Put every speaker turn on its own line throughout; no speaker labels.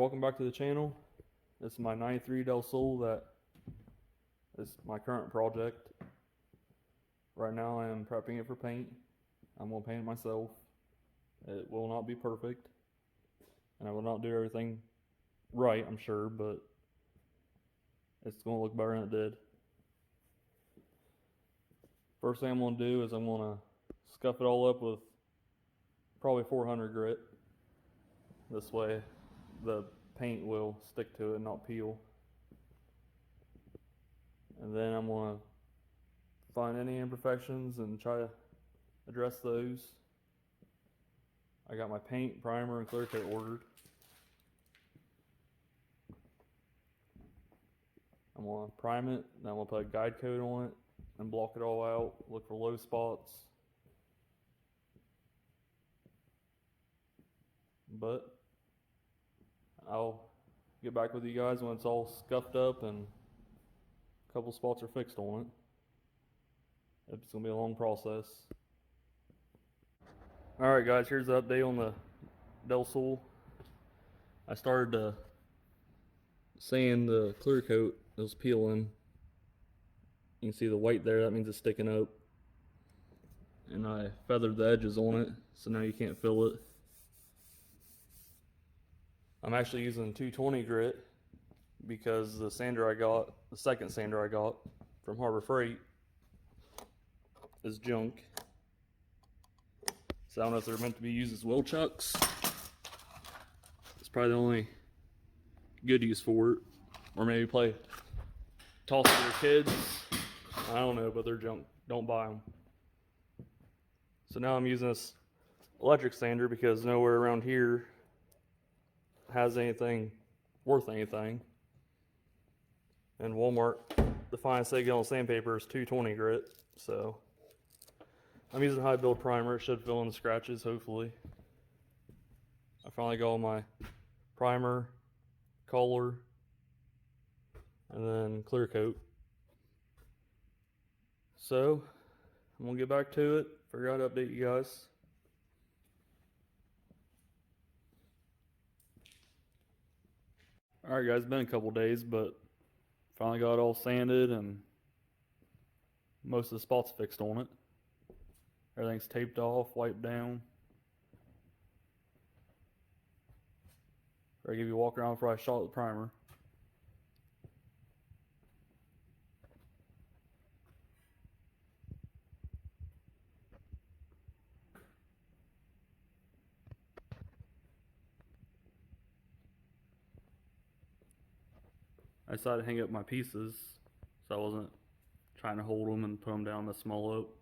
welcome back to the channel. This is my 93 Del Sol that is my current project. Right now I am prepping it for paint. I'm going to paint it myself. It will not be perfect, and I will not do everything right, I'm sure, but it's going to look better than it did. First thing I'm going to do is I'm going to scuff it all up with probably 400 grit. This way the paint will stick to it and not peel. And then I'm going to find any imperfections and try to address those. I got my paint, primer, and clear coat ordered. I'm going to prime it, then I'm going to put a guide coat on it and block it all out, look for low spots. But I'll get back with you guys when it's all scuffed up and a couple spots are fixed on it. It's going to be a long process. Alright guys, here's the update on the Del Sol. I started to sand the clear coat. It was peeling. You can see the white there, that means it's sticking up. And I feathered the edges on it, so now you can't feel it. I'm actually using 220 grit because the sander I got, the second sander I got from Harbor Freight, is junk. So I don't know if they're meant to be used as wheel chucks. It's probably the only good use for it. Or maybe toss it to your kids. I don't know, but they're junk. Don't buy them. So now I'm using this electric sander because nowhere around here has anything worth anything. And Walmart, the finest they get on sandpaper is 220 grit. So I'm using high build primer. It should fill in the scratches, hopefully. I finally got all my primer, color, and then clear coat. So I'm gonna get back to it, figure out how to update you guys. Alright guys, it's been a couple days, but finally got it all sanded and most of the spots fixed on it. Everything's taped off, wiped down. Ready to give you a walk around before I shot the primer. I decided to hang up my pieces so I wasn't trying to hold them and put them down the small oak.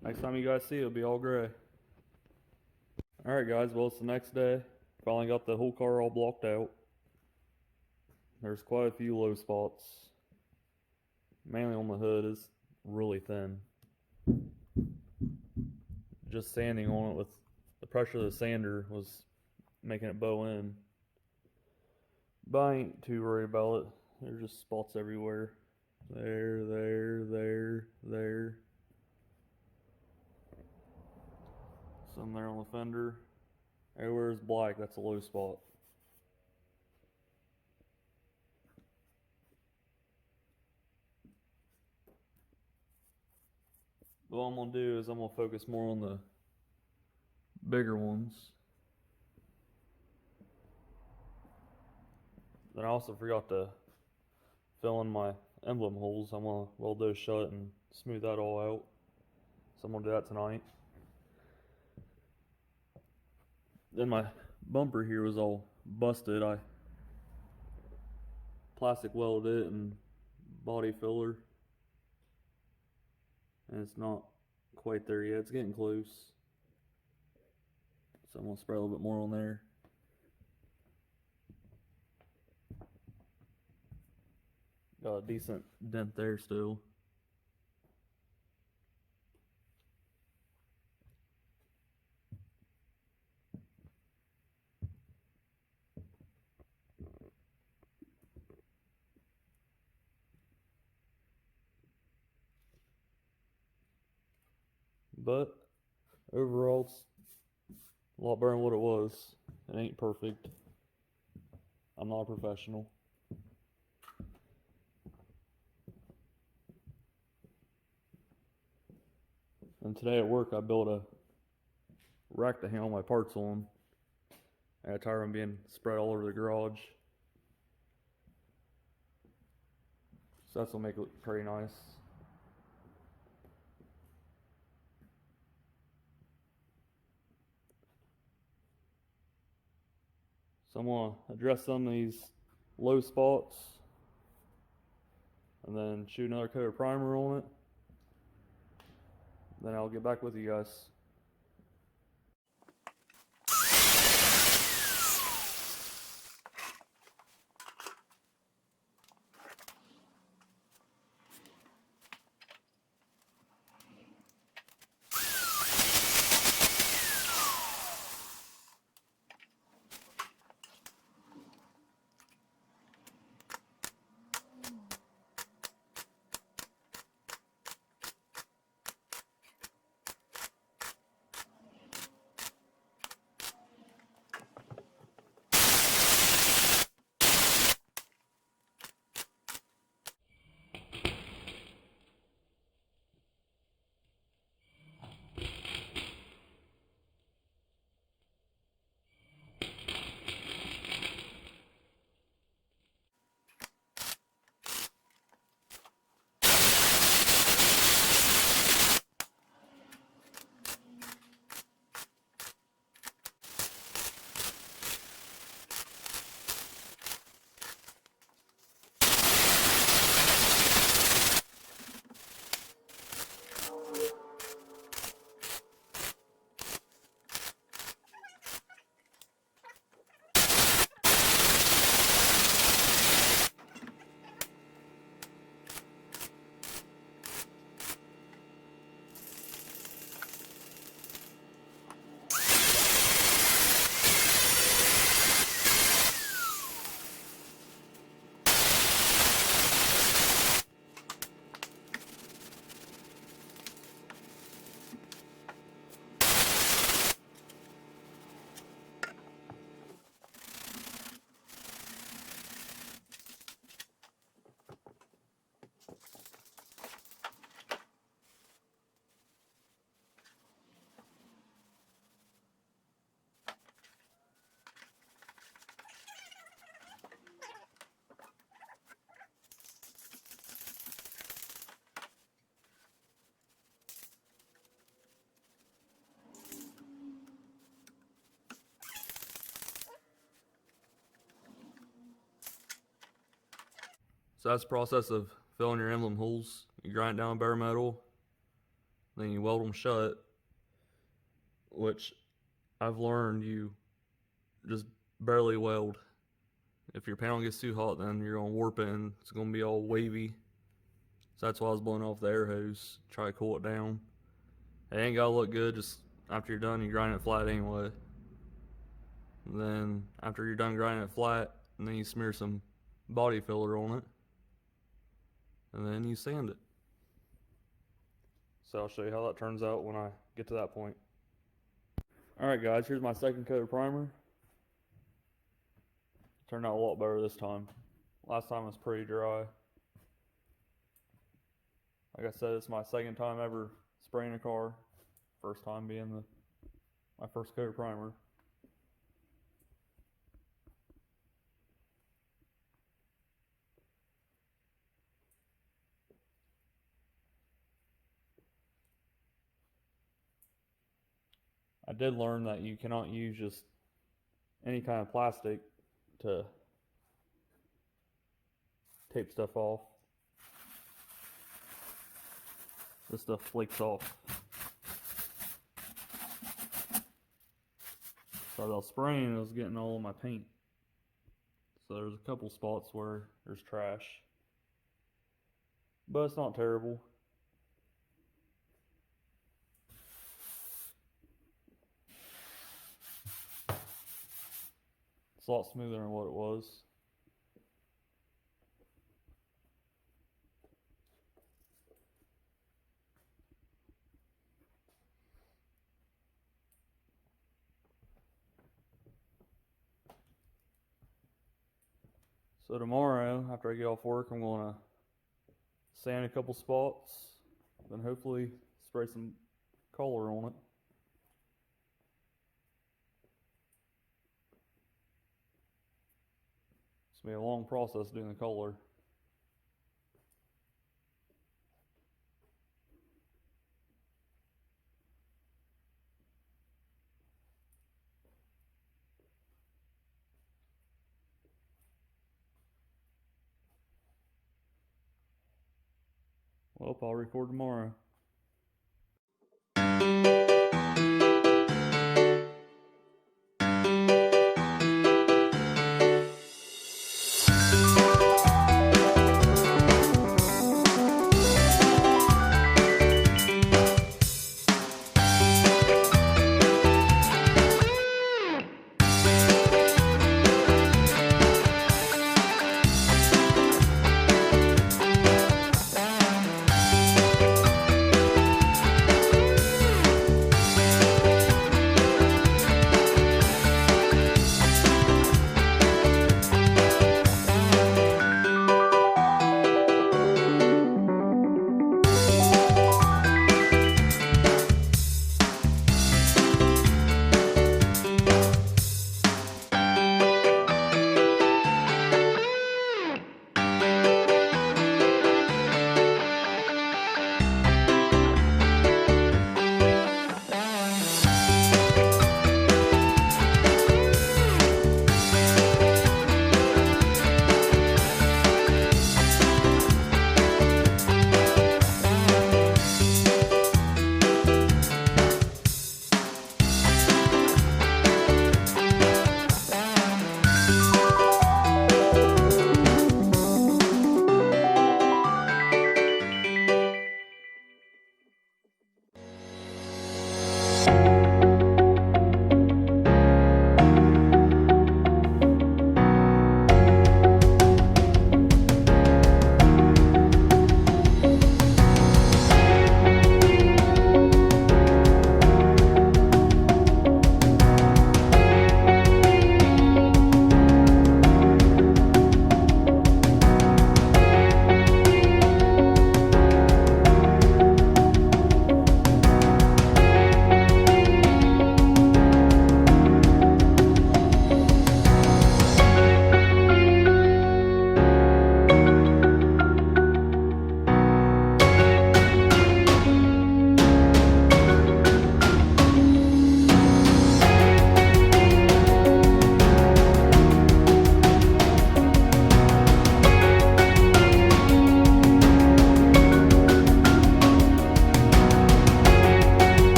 Next time you guys see it, it'll be all gray. Alright guys, well it's the next day. Finally got the whole car all blocked out. There's quite a few low spots. Mainly on the hood is really thin. Just sanding on it with the pressure of the sander was making it bow in. But I ain't too worried about it. There's just spots everywhere. There. Some there on the fender. Everywhere is black, that's a low spot. But what I'm going to do is I'm going to focus more on the bigger ones. Then I also forgot to fill in my emblem holes. I'm going to weld those shut and smooth that all out. So I'm going to do that tonight. Then my bumper here was all busted. I plastic welded it and body filler. And it's not quite there yet. It's getting close. So I'm going to spray a little bit more on there. Got a decent dent there still. but overall it's a lot better than what it was. It ain't perfect. I'm not a professional. And today at work I built a rack to hang all my parts on. I got tired of them being spread all over the garage. So that's gonna make it look pretty nice. So I'm gonna address some of these low spots and then shoot another coat of primer on it. Then I'll get back with you guys. So that's the process of filling your emblem holes. You grind down bare metal, then you weld them shut, which I've learned you just barely weld. If your panel gets too hot, then you're gonna warp it and it's gonna be all wavy. So that's why I was blowing off the air hose, try to cool it down. It ain't gotta look good, just after you're done, you grind it flat anyway. And then after you're done grinding it flat, and then you smear some body filler on it. And then you sand it. So I'll show you how that turns out when I get to that point. Alright guys, here's my second coat of primer. Turned out a lot better this time. Last time was pretty dry. Like I said, it's my second time ever spraying a car. First time being my first coat of primer. I did learn that you cannot use just any kind of plastic to tape stuff off. This stuff flakes off. So I was spraying and it was getting all of my paint. So there's a couple spots where there's trash. But it's not terrible. It's a lot smoother than what it was. So tomorrow, after I get off work, I'm gonna sand a couple spots, then hopefully spray some color on it. It's gonna be a long process doing the color. Well, I'll record tomorrow.